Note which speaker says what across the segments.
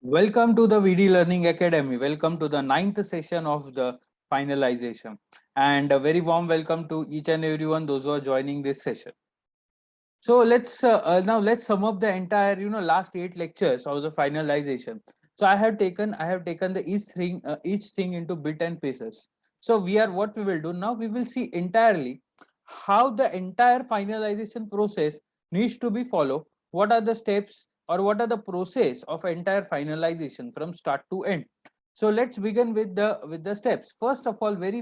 Speaker 1: Welcome to the VD Learning Academy. Welcome to the ninth session of the finalization. And a very warm welcome to each and everyone, those who are joining this session. So let's sum up the entire last 8 lectures of the finalization. So I have taken the each thing into bit and pieces. So what we will do now, we will see entirely how the entire finalization process needs to be followed. What are the steps or what are the process of entire finalization from start to end. So let's begin with the steps. First of all, very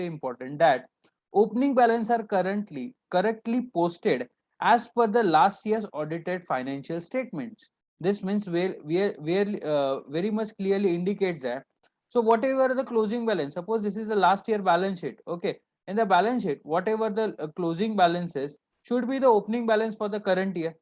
Speaker 1: important that opening balance are currently correctly posted as per the last year's audited financial statements. This means very much clearly indicates that. So whatever the closing balance, suppose this is the last year balance sheet. Okay, in the balance sheet, whatever the closing balance is, should be the opening balance for the current year.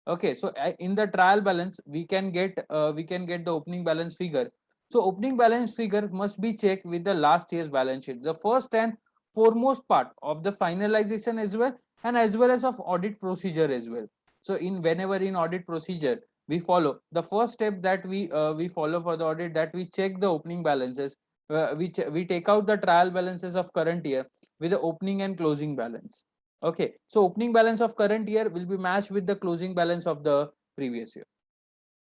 Speaker 1: Okay, so in the trial balance, we can get the opening balance figure. So opening balance figure must be checked with the last year's balance sheet. The first and foremost part of the finalization as well, and as well as of audit procedure as well. So whenever in audit procedure we follow the first step that we follow for the audit, that we check the opening balances. We take out the trial balances of current year with the opening and closing balance. Okay, so opening balance of current year will be matched with the closing balance of the previous year.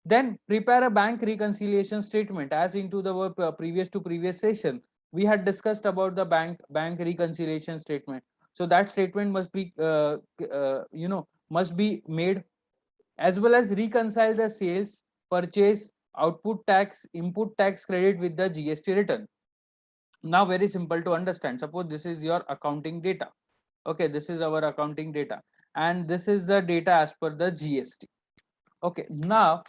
Speaker 1: Then prepare a bank reconciliation statement. As into the previous to previous session, we had discussed about the bank reconciliation statement. So that statement must be must be made, as well as reconcile the sales, purchase, output tax, input tax credit with the GST return. Now very simple to understand. Suppose this is your accounting data. Okay, this is our accounting data, and this is the data as per the GST. Okay, now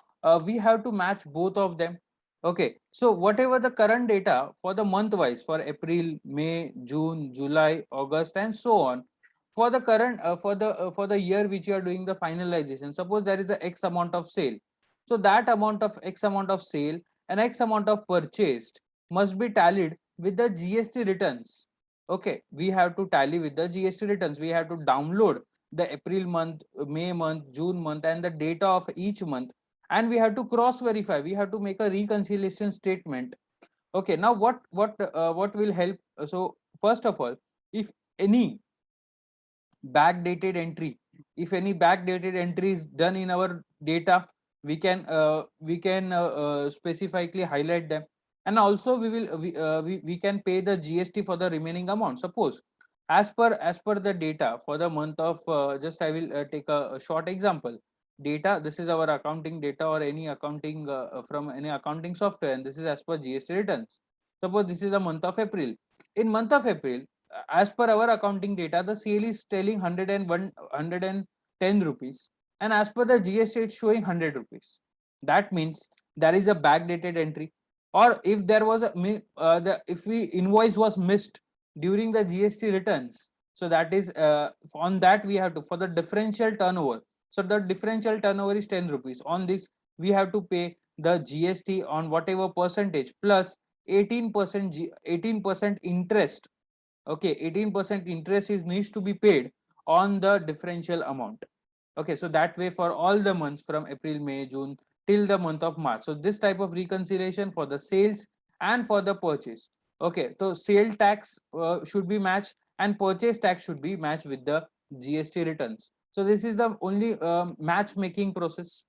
Speaker 1: we have to match both of them. Okay, so whatever the current data for the month wise, for April, May, June, July, August, and so on, for the current for the year which you are doing the finalization, suppose there is the X amount of sale. So that amount of X amount of sale and X amount of purchased must be tallied with the GST returns. Okay, we have to tally with the GST returns. We have to download the April month, May month, June month, and the data of each month, and we have to cross verify. We have to make a reconciliation statement. Okay, now what will help? So first of all, if any backdated entry, if any backdated entry is done in our data, we can specifically highlight them, and also we can pay the GST for the remaining amount. Suppose as per the data for the month of just I will take a short example. Data, this is our accounting data or any accounting from any accounting software, and this is as per GST returns. Suppose this is the month of April. In month of April, as per our accounting data, the sale is telling 110 rupees, and as per the GST, it's showing 100 rupees. That means there is a backdated entry, or if there was if we invoice was missed during the GST returns, so that is on that we have to, for the differential turnover. So the differential turnover is 10 rupees. On this, we have to pay the GST on whatever percentage plus 18% interest. Okay, 18% interest is needs to be paid on the differential amount. Okay, so that way for all the months from April, May, June till the month of March. So this type of reconciliation for the sales and for the purchase. Okay, so sale tax should be matched, and purchase tax should be matched with the GST returns. So this is the only matchmaking process.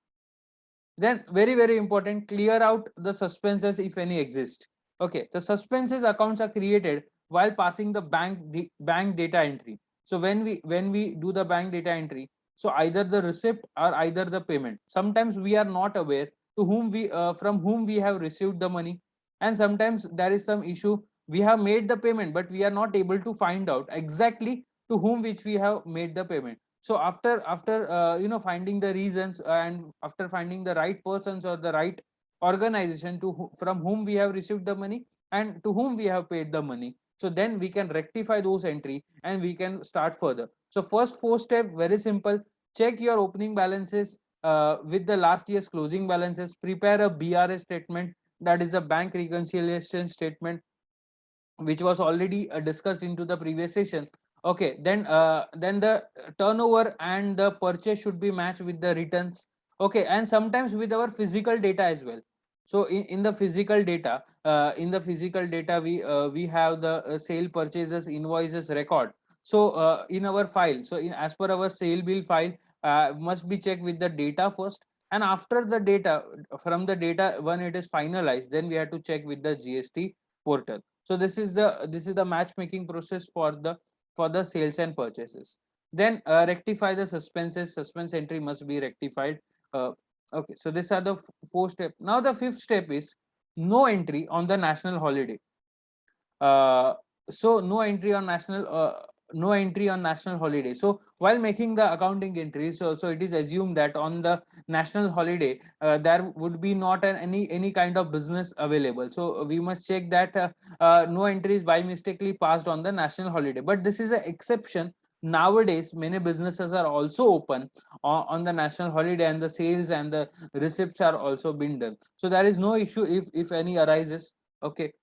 Speaker 1: Then very important, clear out the suspenses if any exist. Okay, the suspenses accounts are created while passing the bank data entry. So when we do the bank data entry, so either the receipt or either the payment, sometimes we are not aware to whom we from whom we have received the money, and sometimes there is some issue, we have made the payment but we are not able to find out exactly to whom which we have made the payment. So after finding the reasons and after finding the right persons or the right organization from whom we have received the money and to whom we have paid the money, so then we can rectify those entry and we can start further. So first four step, very simple. Check your opening balances with the last year's closing balances. Prepare a BRS statement, that is a bank reconciliation statement, which was already discussed into the previous session. Okay, then the turnover and the purchase should be matched with the returns. Okay, and sometimes with our physical data as well. So in the physical data, we have the sale purchases invoices record. So in our file, so in as per our sale bill file, must be checked with the data first, and after the data, from the data when it is finalized, then we have to check with the GST portal. So this is the matchmaking process for the sales and purchases. Then rectify the suspenses. Suspense entry must be rectified. Okay, so these are the four steps. Now the fifth step is no entry on the national holiday. Uh, so no entry on national holiday. So while making the accounting entry, so it is assumed that on the national holiday there would be not any kind of business available. So we must check that no entry is by mistakenly passed on the national holiday. But this is an exception. Nowadays many businesses are also open on the national holiday, and the sales and the receipts are also being done. So there is no issue if any arises. Okay.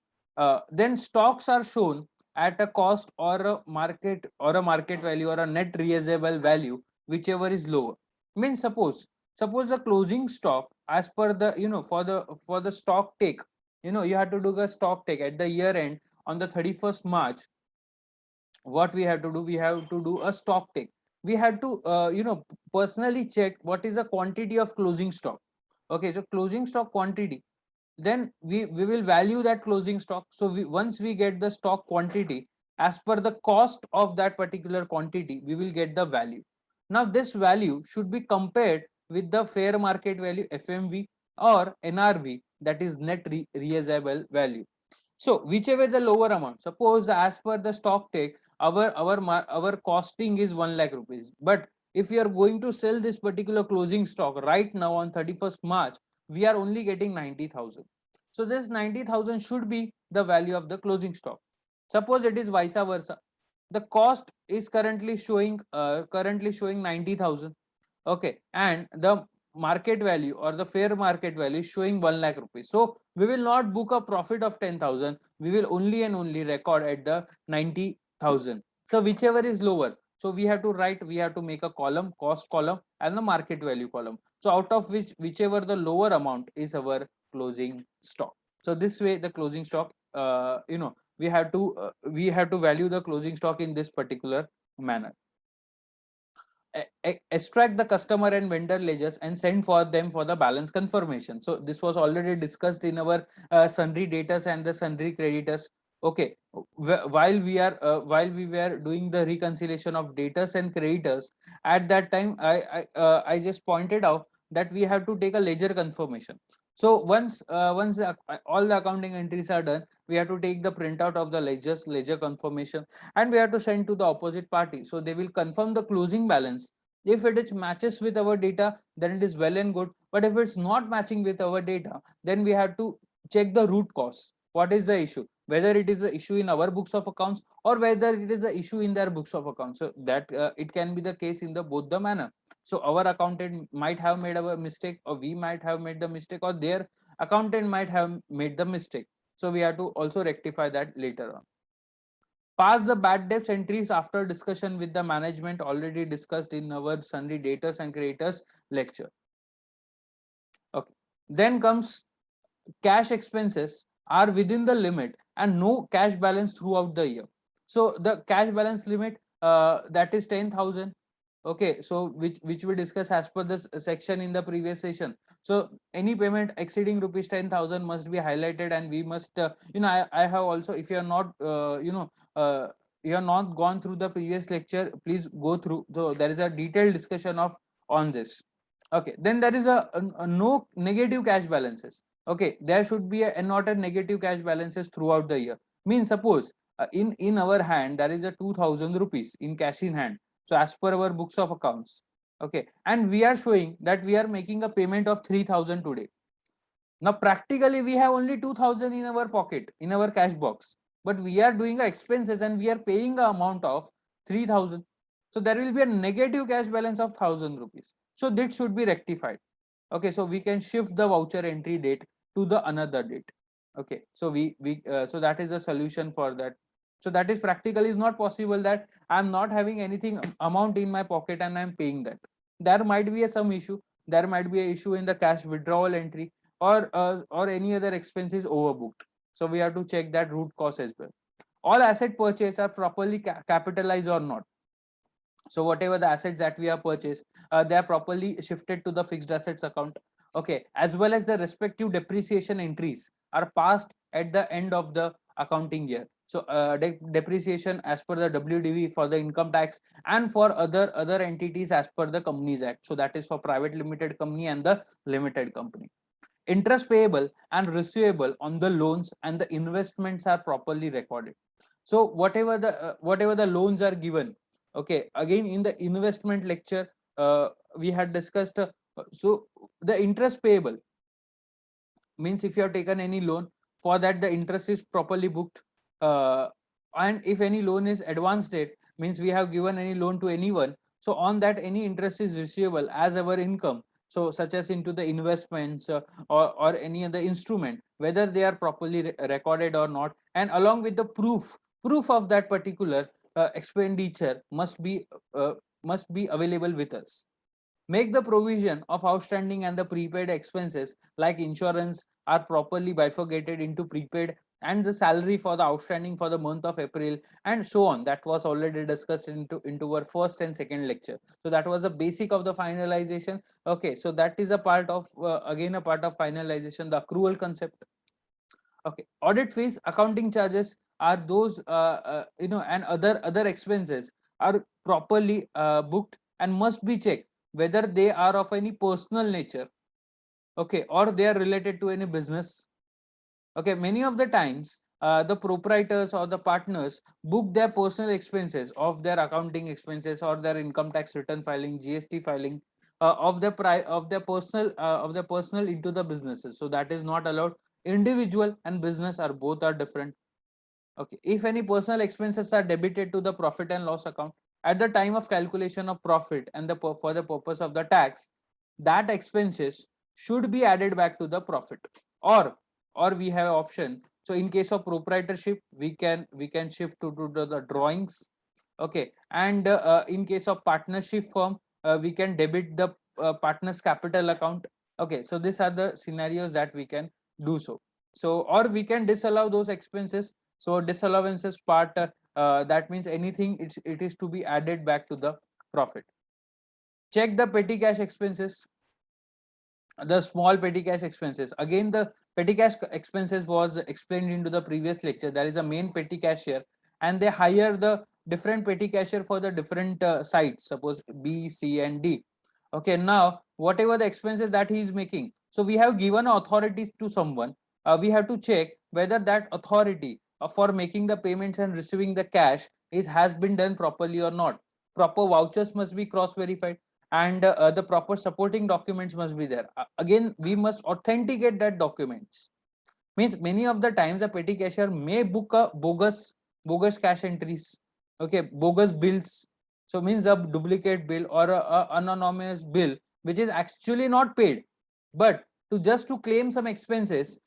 Speaker 1: Then stocks are shown at a cost or a market value or a net realizable value, whichever is lower. Means suppose the closing stock as per the, for the stock take, you have to do the stock take at the year end on the 31st March. What we have to do, we have to do a stock take. We have to personally check what is the quantity of closing stock. Okay, so closing stock quantity, then we will value that closing stock. So once we get the stock quantity, as per the cost of that particular quantity, we will get the value. Now this value should be compared with the fair market value, FMV, or NRV, that is net realizable value. So whichever the lower amount, suppose as per the stock take, our costing is 1 lakh rupees. But if we are going to sell this particular closing stock right now on 31st March, we are only getting 90,000. So this 90,000 should be the value of the closing stock. Suppose it is vice versa. The cost is currently showing 90,000. Okay, and the market value or the fair market value is showing 1 lakh rupees. So we will not book a profit of 10,000. We will only and only record at the 90,000. So whichever is lower. So we have to make a column, cost column, and the market value column. So out of whichever the lower amount is our closing stock. So this way the closing stock, we have to value the closing stock in this particular manner. Extract the customer and vendor ledgers and send for them for the balance confirmation. So this was already discussed in our sundry debtors and the sundry creditors. Okay, while we were doing the reconciliation of debtors and creditors, at that time I just pointed out that we have to take a ledger confirmation. So once all the accounting entries are done, we have to take the printout of the ledger confirmation, and we have to send to the opposite party. So they will confirm the closing balance. If it is matches with our data, then it is well and good. But if it's not matching with our data, then we have to check the root cause. What is the issue? Whether it is the issue in our books of accounts or whether it is the issue in their books of accounts. So that it can be the case in the both the manner. So our accountant might have made a mistake, or we might have made the mistake, or their accountant might have made the mistake. So we have to also rectify that later on. Pass the bad debts entries after discussion with the management, already discussed in our sundry debtors and creditors lecture. Okay. Then comes cash expenses are within the limit and no cash balance throughout the year. So the cash balance limit, that is 10,000. Okay, so which we discuss as per this section in the previous session. So any payment exceeding rupees 10,000 must be highlighted, and we must I have also, if you are not you have not gone through the previous lecture, please go through. So there is a detailed discussion of on this. Okay, then there is a no negative cash balances. Okay, there should be a not a negative cash balances throughout the year. Means suppose in our hand there is a 2,000 rupees in cash in hand. So as per our books of accounts, okay, and we are showing that we are making a payment of 3,000 today. Now practically we have only 2,000 in our pocket, in our cash box, but we are doing expenses and we are paying the amount of 3,000. So there will be a negative cash balance of 1,000 rupees. So this should be rectified. Okay, so we can shift the voucher entry date to the another date. Okay, so so that is the solution for that. So that is practically is not possible that I'm not having anything amount in my pocket and I'm paying that. There might be some issue. There might be an issue in the cash withdrawal entry. or any other expense is overbooked. So we have to check that root cause as well. All asset purchase are properly capitalized or not. So whatever the assets that we have purchased, they are properly shifted to the fixed assets account. Okay, as well as the respective depreciation entries are passed at the end of the accounting year. So depreciation as per the WDV for the income tax, and for other entities as per the Companies Act. So that is for private limited company and the limited company. Interest payable and receivable on the loans and the investments are properly recorded. So whatever the loans are given, okay, again in the investment lecture we had discussed, so the interest payable means if you have taken any loan, for that the interest is properly booked, uh, and if any loan is advance date, means we have given any loan to anyone, so on that any interest is receivable as our income, so such as into the investments, or any other instrument, whether they are properly recorded or not, and along with the proof of that particular expenditure uh, must be available with us. Make the provision of outstanding and the prepaid expenses like insurance are properly bifurcated into prepaid and the salary for the outstanding for the month of April, and so on. That was already discussed into our first and second lecture. So that was the basic of the finalization. Okay, so that is a part of again a part of finalization, the accrual concept. Okay, audit fees, accounting charges are those and other expenses are properly booked and must be checked whether they are of any personal nature, okay, or they are related to any business. Okay, many of the times the proprietors or the partners book their personal expenses of their accounting expenses or their income tax return filing, GST filing, of their personal into the businesses. So that is not allowed. Individual and business are both are different. Okay, if any personal expenses are debited to the profit and loss account at the time of calculation of profit and for the purpose of the tax, that expenses should be added back to the profit. Or we have option. So in case of proprietorship, we can shift to the drawings. Okay, and in case of partnership firm, we can debit the partner's capital account. Okay, so these are the scenarios that we can do so. So or we can disallow those expenses. So disallowances part, that means anything it is to be added back to the profit. Check the petty cash expenses, the small petty cash expenses. Again, the petty cash expenses was explained into the previous lecture. There is a main petty cashier, and they hire the different petty cashier for the different sites, suppose B, C, and D. Okay, now whatever the expenses that he is making, so we have given authorities to someone. We have to check whether that authority for making the payments and receiving the cash has been done properly or not. Proper vouchers must be cross verified, and the proper supporting documents must be there. Again, we must authenticate that documents. Means many of the times a petty cashier may book a bogus cash entries, okay, bogus bills. So means a duplicate bill or a anonymous bill which is actually not paid, but to claim some expenses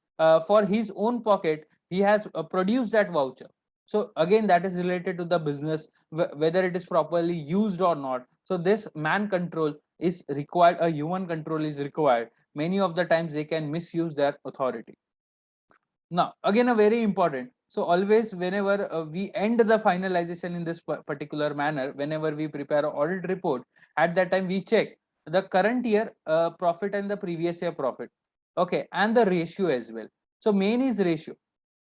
Speaker 1: for his own pocket, he has produced that voucher. So again, that is related to the business, whether it is properly used or not. So this man control is required, a human control is required. Many of the times they can misuse their authority. Now again, a very important, so always whenever we end the finalization in this particular manner, whenever we prepare an audit report, at that time we check the current year profit and the previous year profit, okay, and the ratio as well. So main is ratio.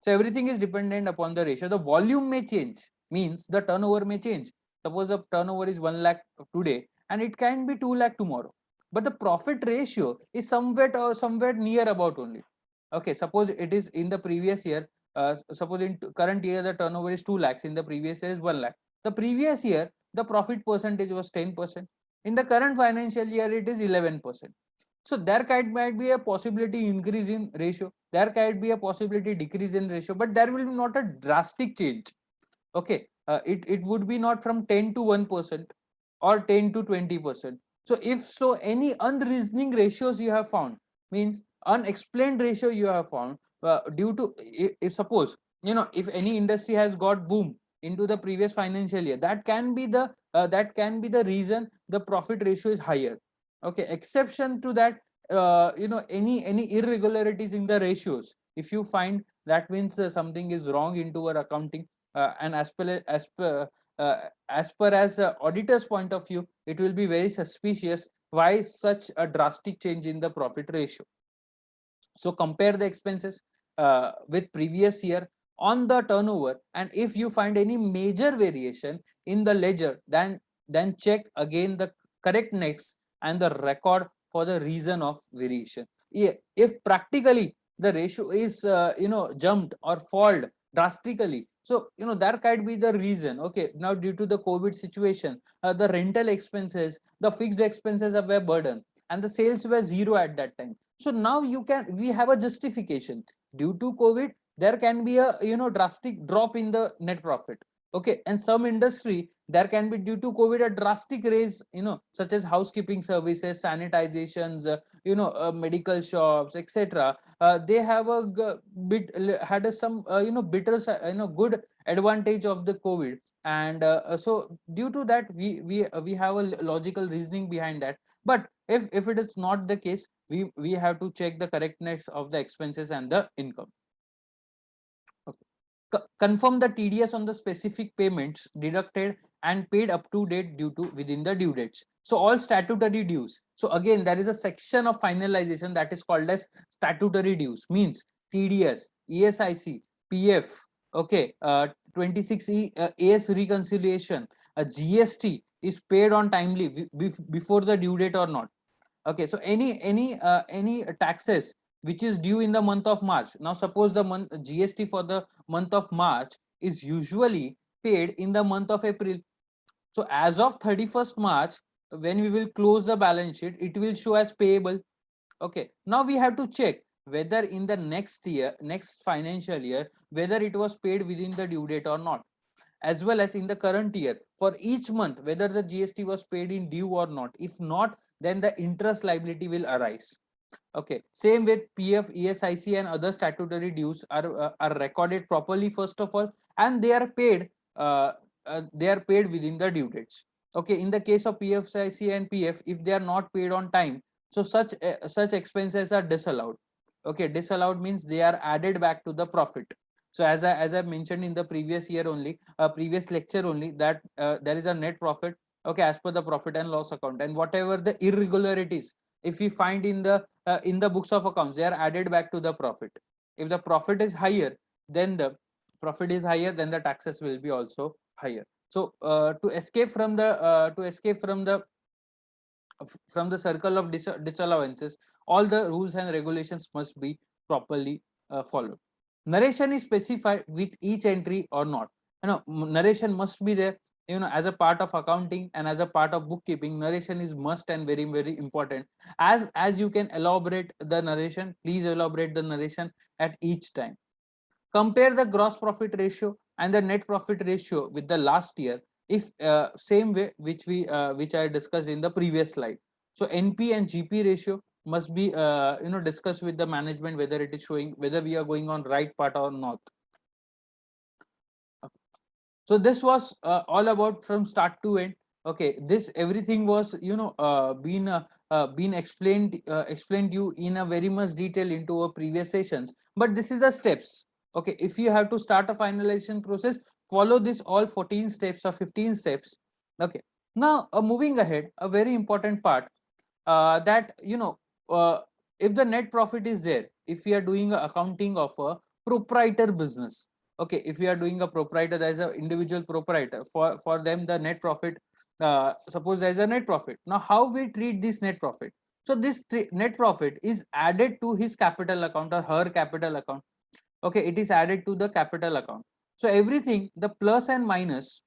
Speaker 1: So everything is dependent upon the ratio. The volume may change, means the turnover may change. Suppose the turnover is 1 lakh today and it can be 2 lakh tomorrow, but the profit ratio is somewhere near about only. Okay, suppose it is in the previous year, suppose in current year the turnover is 2 lakhs, in the previous year is 1 lakh. The previous year the profit percentage was 10%. In the current financial year it is 11%. So there might be a possibility increase in ratio, there might be a possibility decrease in ratio, but there will be not a drastic change. Okay, it would be not from 10 to 1% or 10 to 20%. So if so, any unreasoning ratios you have found, means unexplained ratio you have found, due to, if suppose, if any industry has got boom into the previous financial year, that can be the reason the profit ratio is higher. Okay, exception to that, any irregularities in the ratios, if you find, that means something is wrong into our accounting, and as per as auditor's point of view, it will be very suspicious why such a drastic change in the profit ratio. So compare the expenses with previous year on the turnover, and if you find any major variation in the ledger, then check again the correctness and the record for the reason of variation. If practically the ratio is jumped or fall drastically, so that might be the reason. Okay, now due to the COVID situation, the rental expenses, the fixed expenses were burden, and the sales were zero at that time. So now we have a justification. Due to COVID, there can be a drastic drop in the net profit. Okay, and some industry, there can be due to COVID a drastic raise, such as housekeeping services, sanitizations, medical shops, etc. They have a bit had some bitter good advantage of the COVID, and so due to that we have a logical reasoning behind that. But if it is not the case, we have to check the correctness of the expenses and the income. Okay. Confirm the TDS on the specific payments deducted and paid up to date due to within the due dates. So all statutory dues. So again, there is a section of finalization that is called as statutory dues, means TDS, ESIC, PF, okay, 26E AS reconciliation, a GST is paid on timely before the due date or not. Okay, so any taxes which is due in the month of March. Now suppose the month GST for the month of March is usually paid in the month of April. So as of 31st March, when we will close the balance sheet, it will show as payable. Okay, now we have to check whether in the next year, next financial year, whether it was paid within the due date or not, as well as in the current year for each month whether the GST was paid in due or not. If not, then the interest liability will arise. Okay, same with PF, ESIC and other statutory dues are recorded properly first of all, and they are paid within the due dates. Okay, in the case of PFIC and PF, if they are not paid on time, so such expenses are disallowed. Okay, disallowed means they are added back to the profit. So as I mentioned in the previous year only, previous lecture only, that there is a net profit, okay, as per the profit and loss account, and whatever the irregularities if we find in the books of accounts, they are added back to the profit. If the profit is higher, then the taxes will be also higher. So to escape from the circle of disallowances, all the rules and regulations must be properly followed. Narration is specified with each entry or not. Narration must be there. As a part of accounting and as a part of bookkeeping, narration is must and very, very important. As you can elaborate the narration, please elaborate the narration at each time. Compare the gross profit ratio and the net profit ratio with the last year, if same way which I discussed in the previous slide. So NP and GP ratio must be discussed with the management, whether it is showing whether we are going on right path or not. So this was all about from start to end. Okay, this everything was been explained you in a very much detail into our previous sessions, but this is the steps. Okay, if you have to start a finalization process, follow this all 14 steps or 15 steps. Okay, now moving ahead, a very important part, that if the net profit is there, if we are doing a accounting of a proprietor business. Okay, if we are doing a proprietor, there is an individual proprietor, for them the net profit, suppose there is a net profit. Now how we treat this net profit? So this net profit is added to his capital account or her capital account. Okay, it is added to the capital account. So everything, the plus and minus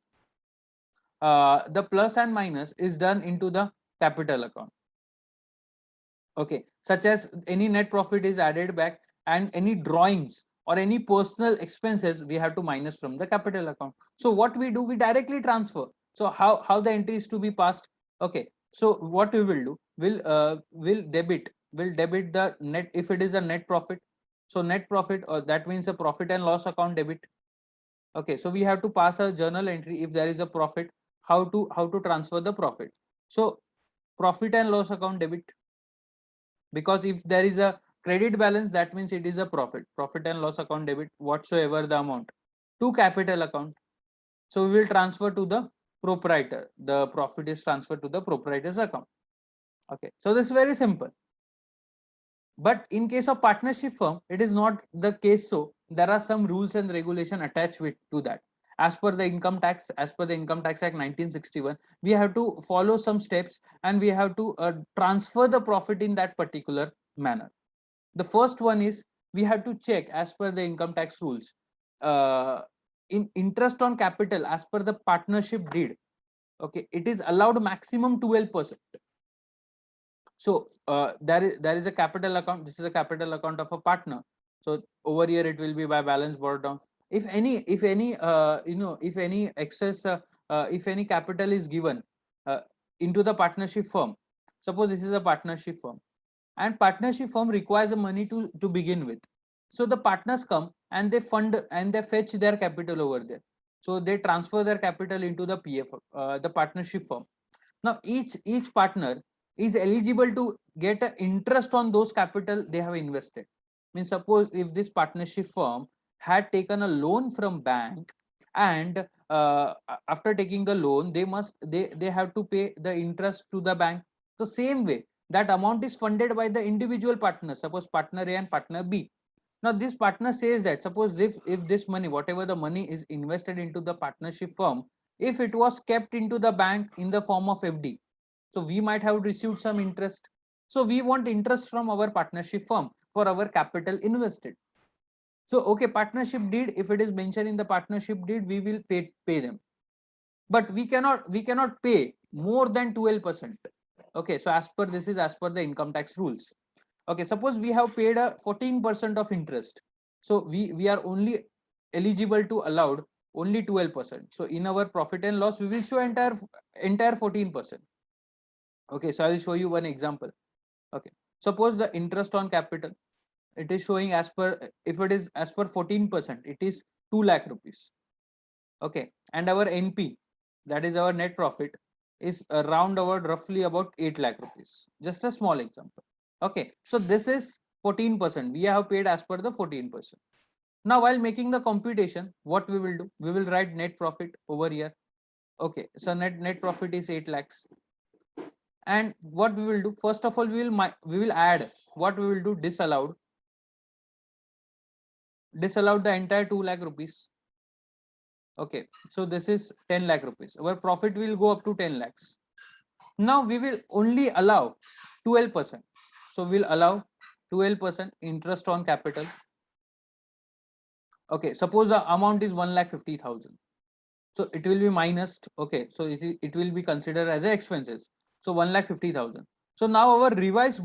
Speaker 1: is done into the capital account. Okay, such as any net profit is added back, and any drawings or any personal expenses we have to minus from the capital account. So what we do, we directly transfer. So how the entry is to be passed? Okay, so what we will do, will debit the net if it is a net profit. So net profit, or that means a profit and loss account debit. Okay, so we have to pass a journal entry if there is a profit, how to transfer the profit. So profit and loss account debit. because if there is a credit balance, that means it is a profit and loss account debit whatsoever the amount to capital account. So we will transfer to the proprietor. The profit is transferred to the proprietor's account. Okay, so this is very simple. But in case of partnership firm, it is not the case. So there are some rules and regulation attached with to that. As per the income tax, as per the Income Tax Act 1961, we have to follow some steps and we have to transfer the profit in that particular manner. The first one is we have to check as per the income tax rules. In interest on capital, as per the partnership deed, okay, it is allowed maximum 12%. So there is a capital account. This is a capital account of a partner. So over here it will be by balance brought down. If any if any excess if any capital is given into the partnership firm, suppose this is a partnership firm, and partnership firm requires the money to begin with. So the partners come and they fund and they fetch their capital over there. So they transfer their capital into the PF, the partnership firm. Now each partner is eligible to get an interest on those capital they have invested. Means suppose if this partnership firm had taken a loan from bank, and after taking the loan they have to pay the interest to the bank. The same way that amount is funded by the individual partners, suppose partner A and partner B. Now this partner says that suppose if this money, whatever the money is invested into the partnership firm, if it was kept into the bank in the form of FD, so we might have received some interest. So we want interest from our partnership firm for our capital invested. So okay, partnership deed, if it is mentioned in the partnership deed, we will pay them, but we cannot pay more than 12%. Okay, so as per this is as per the income tax rules. Okay, suppose we have paid a 14% of interest, so we are only eligible to allowed only 12%. So in our profit and loss we will show entire 14%. Okay, so I will show you one example. Okay, suppose the interest on capital, it is showing as per, if it is as per 14%, it is 2 lakh rupees. Okay, and our NP, that is our net profit, is around about roughly about 8 lakh rupees. Just a small example. Okay, so this is 14%. We have paid as per the 14%. Now while making the computation, what we will do, we will write net profit over here. Okay, so net profit is 8 lakhs. And what we will do, first of all, we will add, what we will do, disallowed the entire 2 lakh rupees. Okay, so this is 10 lakh rupees. Our profit will go up to 10 lakhs. Now we will only allow 12%. So we'll allow 12% interest on capital. Okay, suppose the amount is 1,50,000. So it will be minus. Okay, so it will be considered as expenses. So 1,50,000. So now our revised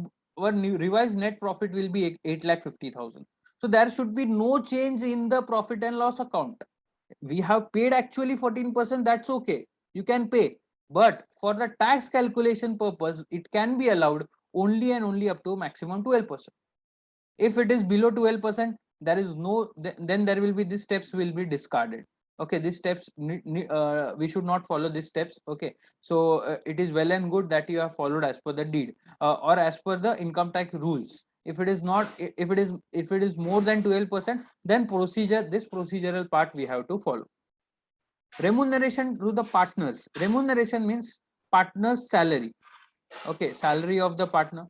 Speaker 1: net profit will be 8,50,000. So there should be no change in the profit and loss account. We have paid actually 14%, that's okay, you can pay, but for the tax calculation purpose it can be allowed only and only up to maximum 12%. If it is below 12%, there is no, then there will be, these steps will be discarded. Okay, these steps we should not follow these steps. Okay, so it is well and good that you have followed as per the deed or as per the income tax rules. If it is not, if it is more than 12%, then this procedural part we have to follow. Remuneration to the partners. Remuneration means partner's salary. Okay, salary of the partner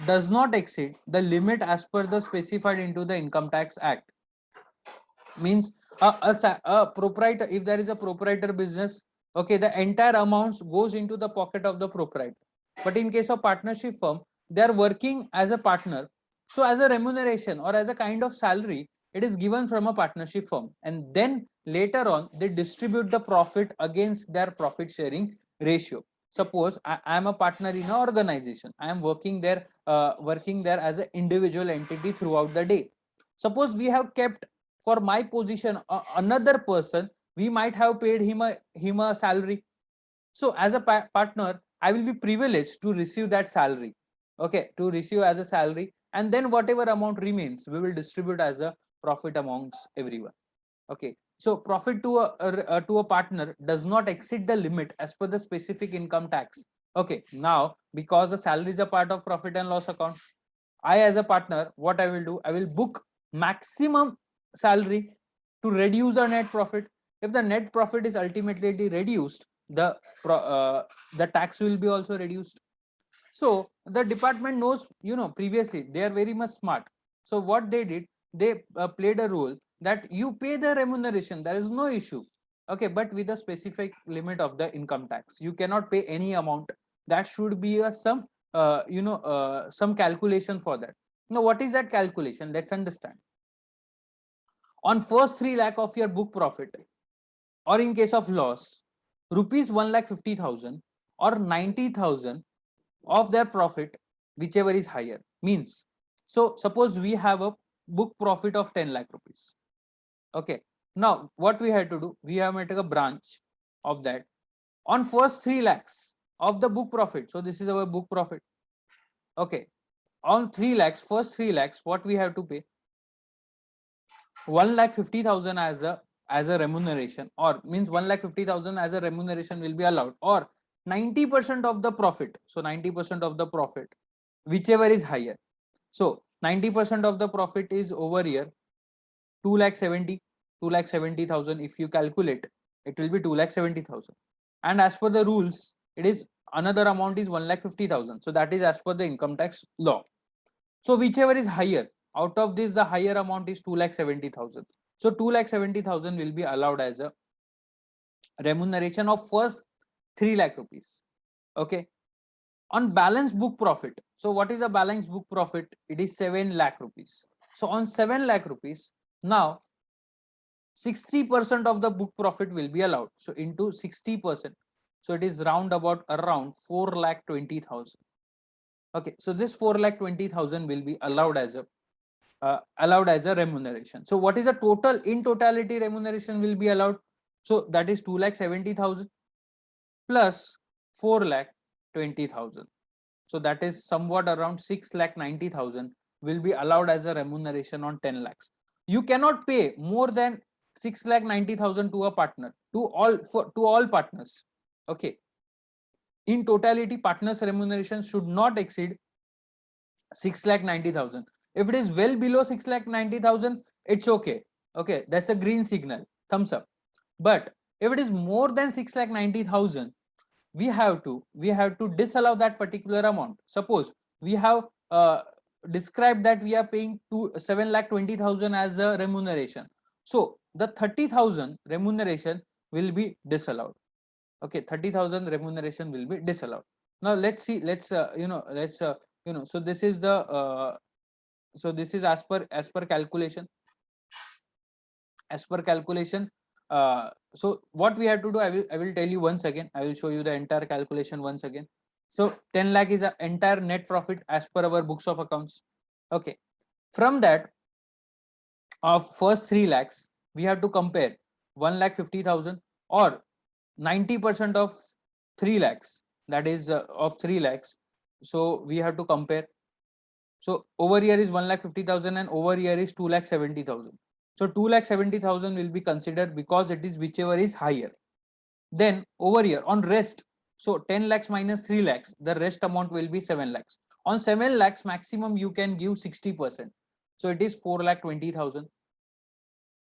Speaker 1: does not exceed the limit as per the specified into the Income Tax Act. Means a proprietor, if there is a proprietor business, okay, the entire amounts goes into the pocket of the proprietor. But in case of partnership firm, they are working as a partner, so as a remuneration or as a kind of salary, it is given from a partnership firm, and then later on they distribute the profit against their profit sharing ratio. Suppose I am a partner in an organization, I am working there as an individual entity throughout the day. Suppose we have kept for my position another person, we might have paid him a salary. So as a partner, I will be privileged to receive that salary. Okay, to receive as a salary, and then whatever amount remains, we will distribute as a profit amongst everyone. Okay, so profit to a partner does not exceed the limit as per the specific income tax. Okay, now because the salary is a part of profit and loss account, I as a partner, what I will do, I will book maximum salary to reduce the net profit. If the net profit is ultimately reduced, the tax will be also reduced. So the department knows, previously they are very much smart. So what they did, they played a role that you pay the remuneration, there is no issue. Okay, but with a specific limit of the income tax, you cannot pay any amount. That should be a some calculation for that. Now, what is that calculation? Let's understand. On first 3 lakh of your book profit, or in case of loss, rupees 1,50,000 or 90,000 of their profit, whichever is higher, means, so suppose we have a book profit of 10 lakh rupees. Okay, now what we have to do, we have to take a branch of that on first 3 lakhs of the book profit. So this is our book profit. Okay, on 3 lakhs, first 3 lakhs, what we have to pay? 1,50,000 as a remuneration, or means 1,50,000 as a remuneration will be allowed, or 90% of the profit. So 90% of the profit, whichever is higher. So 90% of the profit is over here 2,70,000. If you calculate, it will be 2,70,000. And as per the rules, it is another amount is 1,50,000. So that is as per the income tax law. So whichever is higher, out of this, the higher amount is 2,70,000. So 2,70,000 will be allowed as a remuneration of first 3 lakh rupees. Okay. On balance book profit. So what is the balance book profit? It is 7 lakh rupees. So on 7 lakh rupees, now 60% of the book profit will be allowed. So into 60%. So it is round about around 4,20,000. Okay. So this 4,20,000 will be allowed as a remuneration. So what is the total in totality remuneration will be allowed? So that is 2,70,000 plus 4,20,000. So that is somewhat around 6,90,000 will be allowed as a remuneration on 10 lakhs. You cannot pay more than 6,90,000 to a partner, to all partners. Okay. In totality, partners remuneration should not exceed 6,90,000. If it is well below 6,90,000, it's okay. Okay, that's a green signal, thumbs up. But if it is more than 6,90,000, we have to disallow that particular amount. Suppose we have described that we are paying to 7,20,000 as a remuneration. So the 30,000 remuneration will be disallowed. Okay, 30,000 remuneration will be disallowed. Now let's see. So this is as per calculation. As per calculation. So what we have to do, I will tell you once again. I will show you the entire calculation once again. So 10 lakh is the entire net profit as per our books of accounts. Okay. From that, of first 3 lakhs, we have to compare 1,50,000 or 90% of 3 lakhs, that is of 3 lakhs. So we have to compare. So over here is 1,50,000 and over here is 2,70,000. So 2,70,000 will be considered because it is whichever is higher. Then over here on rest, so 10 lakhs minus 3 lakhs, the rest amount will be 7 lakhs. On 7 lakhs maximum you can give 60%. So it is 4,20,000.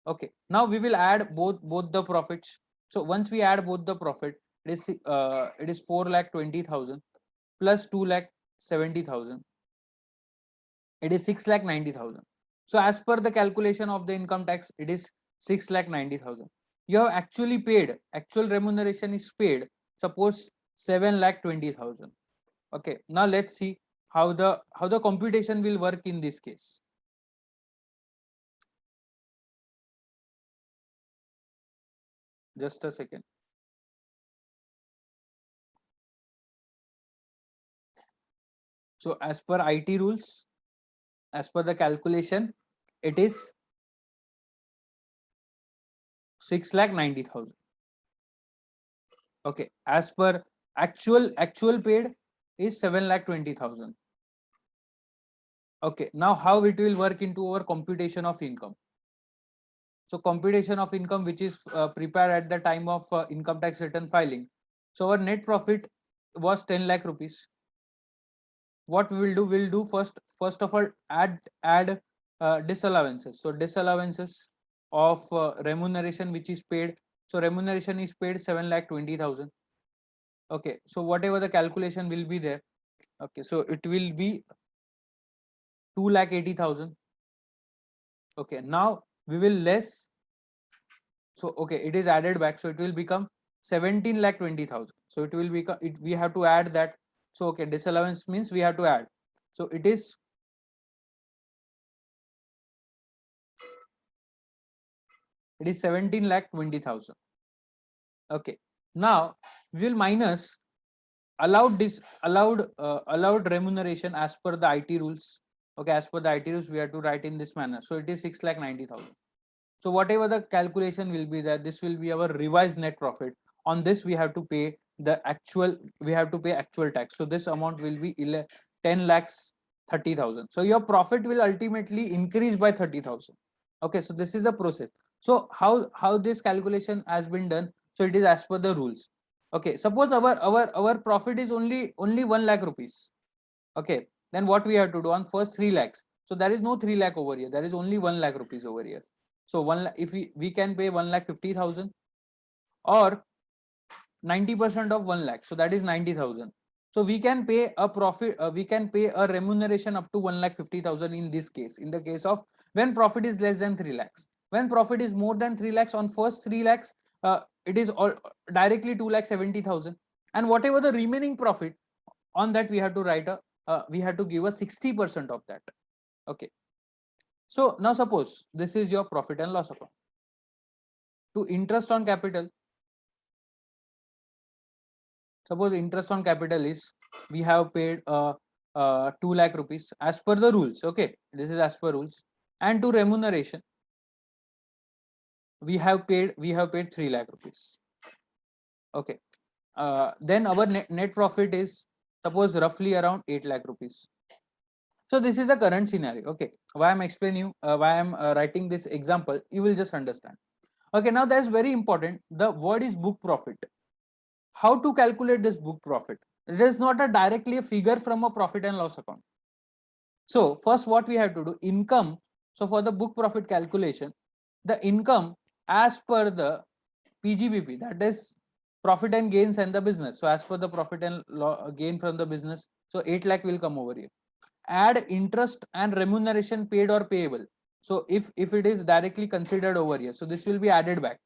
Speaker 1: Okay. Now we will add both the profits. So once we add both the profit, it is 4,20,000 plus 2,70,000. It is 6,90,000. So as per the calculation of the income tax, it is 6,90,000. You have actually paid, actual remuneration is paid, suppose 7,20,000. Okay. Now let's see how the computation will work in this case. Just a second. So as per IT rules, as per the calculation, it is 6,90,000. Okay. As per actual paid is 7,20,000. Okay. Now how it will work into our computation of income? So computation of income, which is prepared at the time of income tax return filing. So our net profit was 10 lakh rupees. What we will do, we'll do first of all add disallowances. So disallowances of remuneration which is paid. So remuneration is paid 7,20,000. Okay, so whatever the calculation will be there. Okay, so it will be 2,80,000. Okay, now we will less. So okay, it is added back, so it will become 17,20,000. So it will become we have to add that. So okay, disallowance means we have to add. So it is 17,20,000. Okay, now we will minus allowed remuneration as per the IT rules. Okay, as per the IT rules, we have to write in this manner. So it is 6,90,000. So whatever the calculation will be there, this will be our revised net profit. On this, we have to pay actual tax. So this amount will be 10 lakhs 30,000. So your profit will ultimately increase by 30,000. Okay, so this is the process. So how this calculation has been done? So it is as per the rules. Okay, suppose our profit is only 1 lakh rupees. Okay, then what we have to do on first 3 lakhs? So there is no 3 lakh over here. There is only 1 lakh rupees over here. So if we can pay 1,50,000 or 90% of 1 lakh. So that is 90,000. So we can pay a profit. We can pay a remuneration up to 1,50,000 in this case. In the case of when profit is less than 3 lakhs. When profit is more than 3 lakhs, on first 3 lakhs, it is all directly 2,70,000. And whatever the remaining profit, on that we have to write we have to give a 60% of that. Okay. So now suppose this is your profit and loss account. To interest on capital, suppose interest on capital is we have paid 2 lakh rupees as per the rules. Okay, this is as per rules. And to remuneration, we have paid 3 lakh rupees. Okay, then our net profit is suppose roughly around 8 lakh rupees. So this is the current scenario. Okay, why I'm explaining you, why I'm writing this example, you will just understand. Okay, now that's very important. The word is book profit. How to calculate this book profit? It is not a directly a figure from a profit and loss account. So first what we have to do, income. So for the book profit calculation, the income as per the PGBP, that is profit and gains and the business. So as per the profit and gain from the business, so 8 lakh will come over here. Add interest and remuneration paid or payable. So if it is directly considered over here, so this will be added back.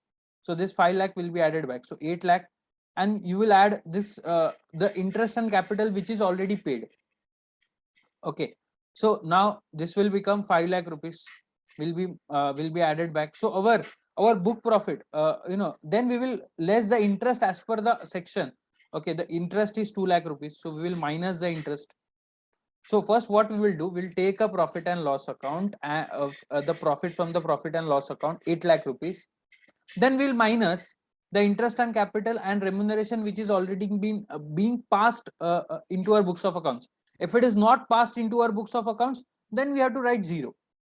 Speaker 1: So this 5 lakh will be added back. So 8 lakh, and you will add this the interest and capital which is already paid. Okay, so now this will become 5 lakh rupees will be added back. So our book profit, then we will less the interest as per the section. Okay, the interest is 2 lakh rupees, so we will minus the interest. So first what we will do, we'll take a profit and loss account of the profit from the profit and loss account, 8 lakh rupees. Then we'll minus the interest and capital and remuneration which is already being passed into our books of accounts. If it is not passed into our books of accounts, then we have to write 0.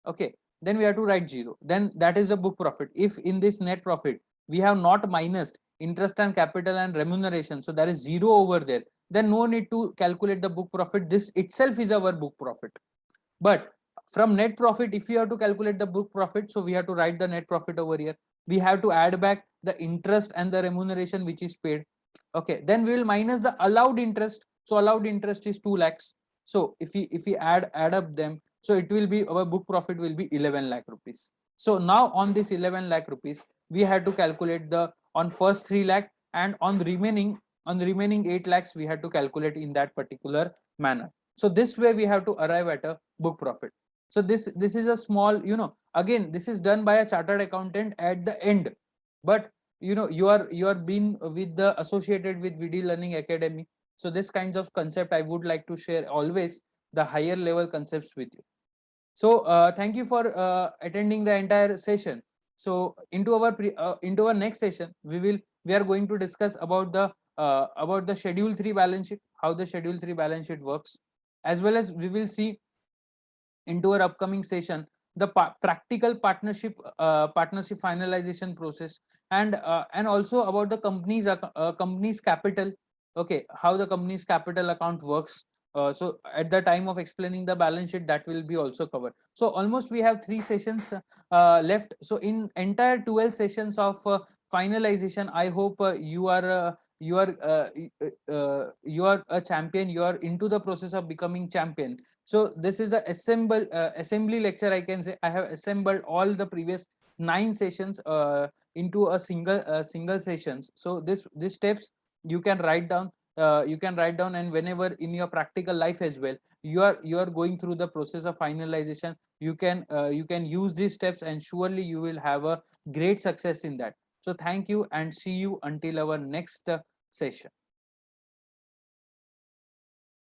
Speaker 1: Okay, then we have to write 0. Then that is the book profit. If in this net profit we have not minused interest and capital and remuneration, so there is 0 over there, then no need to calculate the book profit. This itself is our book profit. But from net profit, if you have to calculate the book profit, so we have to write the net profit over here. We have to add back the interest and the remuneration which is paid. Okay, then we will minus the allowed interest. So allowed interest is 2 lakhs. So if we add up them, so it will be, our book profit will be 11 lakh rupees. So now on this 11 lakh rupees, we had to calculate the on first 3 lakh, and on the remaining 8 lakhs we had to calculate in that particular manner. So this way we have to arrive at a book profit. So this is a small, again this is done by a chartered accountant at the end, but you are being with the associated with VD Learning Academy. So this kinds of concept I would like to share always, the higher level concepts with you. So thank you for attending the entire session. So into our next session, we are going to discuss about the schedule 3 balance sheet, how the schedule 3 balance sheet works, as well as we will see into our upcoming session the practical partnership finalization process, and also about the company's capital, okay, how the company's capital account works. So at the time of explaining the balance sheet, that will be also covered. So almost we have 3 sessions left. So in entire 12 sessions of finalization, I hope you are a champion, you are into the process of becoming champion. So this is the assembly lecture, I can say. I have assembled all the previous 9 sessions into a single sessions. So this steps you can write down, and whenever in your practical life as well, you are going through the process of finalization, you can use these steps, and surely you will have a great success in that. So thank you, and see you until our next session.